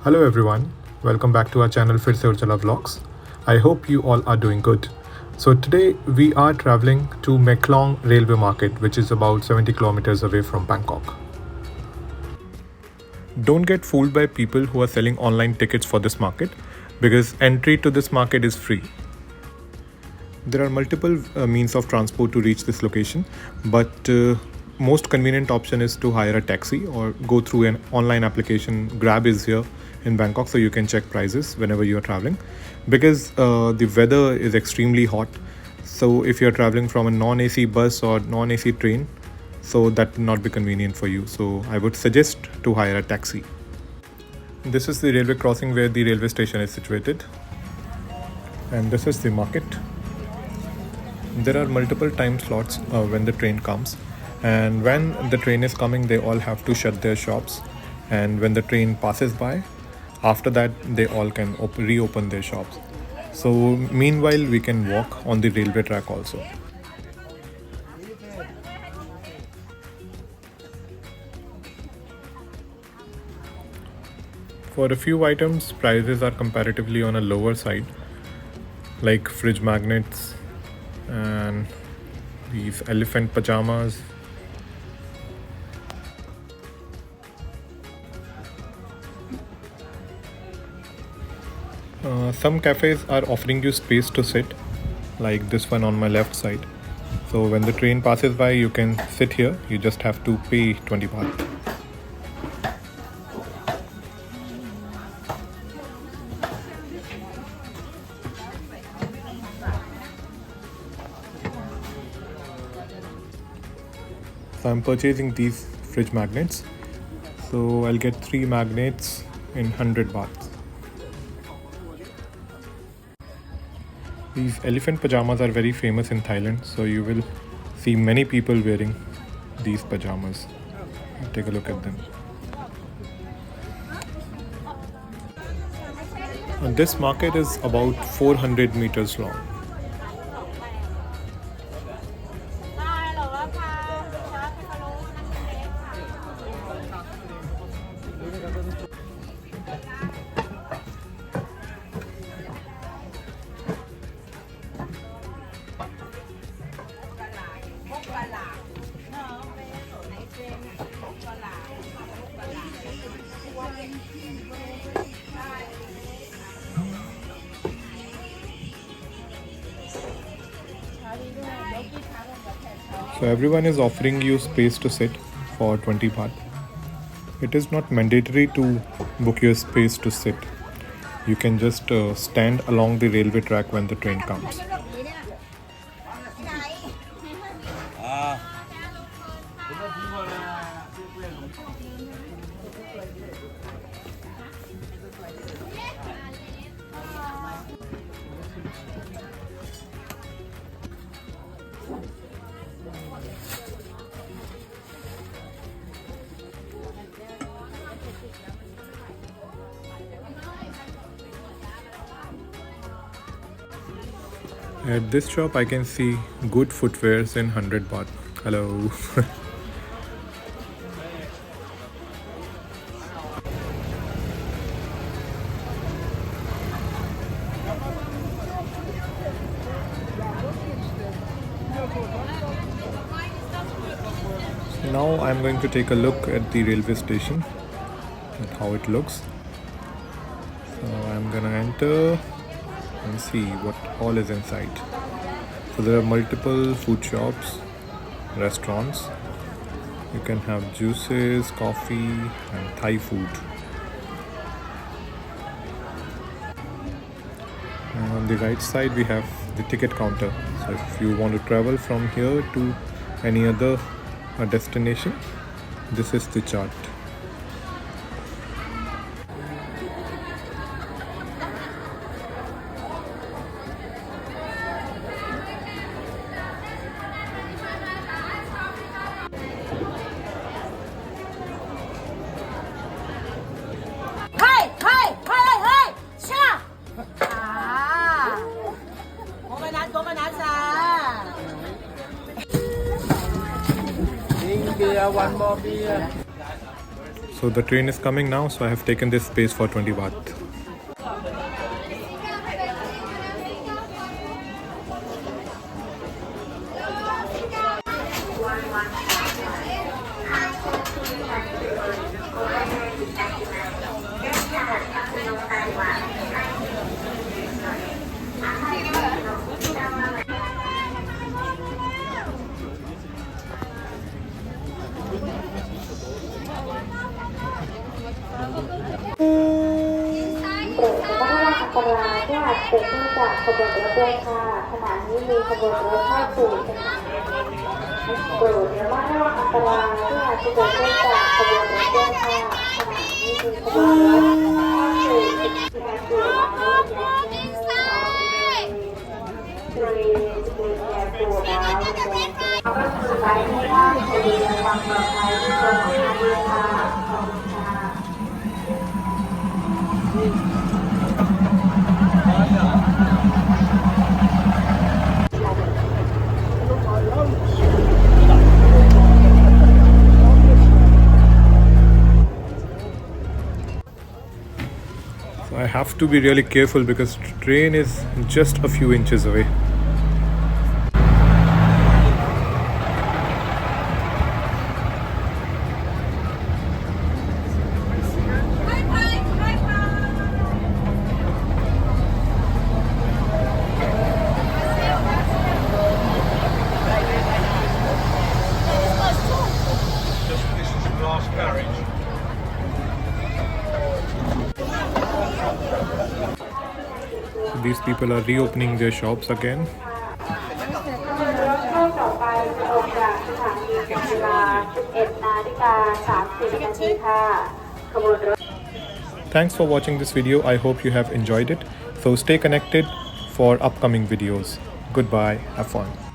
Hello everyone, welcome back to our channel फिर से उर्चला Vlogs. I hope you all are doing good. So today we are traveling to Maeklong Railway Market, which is about 70 kilometers away from Bangkok. Don't get fooled by people who are selling online tickets for this market because entry to this market is free. There are multiple means of transport to reach this location, but most convenient option is to hire a taxi or go through an online application. Grab is here in Bangkok, so you can check prices whenever you are traveling because the weather is extremely hot. So if you're traveling from a non-AC bus or non-AC train, so that will not be convenient for you. So I would suggest to hire a taxi. This is the railway crossing where the railway station is situated, and this is the market. There are multiple time slots when the train comes, and when the train is coming they all have to shut their shops, and when the train passes by, after that they all can reopen their shops. So meanwhile we can walk on the railway track also. For a few items prices are comparatively on a lower side, like fridge magnets and these elephant pajamas. Some cafes are offering you space to sit, like this one on my left side. So when the train passes by you can sit here, you just have to pay 20 baht. So I'm purchasing these fridge magnets. So I'll get 3 magnets in 100 baht. These elephant pajamas are very famous in Thailand, so you will see many people wearing these pajamas. Take a look at them. And this market is about 400 meters long. So everyone is offering you space to sit for 20 baht. It is not mandatory to book your space to sit. You can just stand along the railway track when the train comes. At this shop I can see good footwears in 100 baht. Hello. Now I'm going to take a look at the railway station and how it looks. So I'm gonna enter and see what all is inside. So there are multiple food shops, restaurants. You can have juices, coffee and Thai food. And on the right side we have the ticket counter. So if you want to travel from here to any other destination, this is the chart. So the train is coming now, so I have taken this space for 20 baht. So I have to be really careful because train is just a few inches away. These people are reopening their shops again. Thanks for watching this video. I hope you have enjoyed it. So stay connected for upcoming videos. Goodbye. Have fun.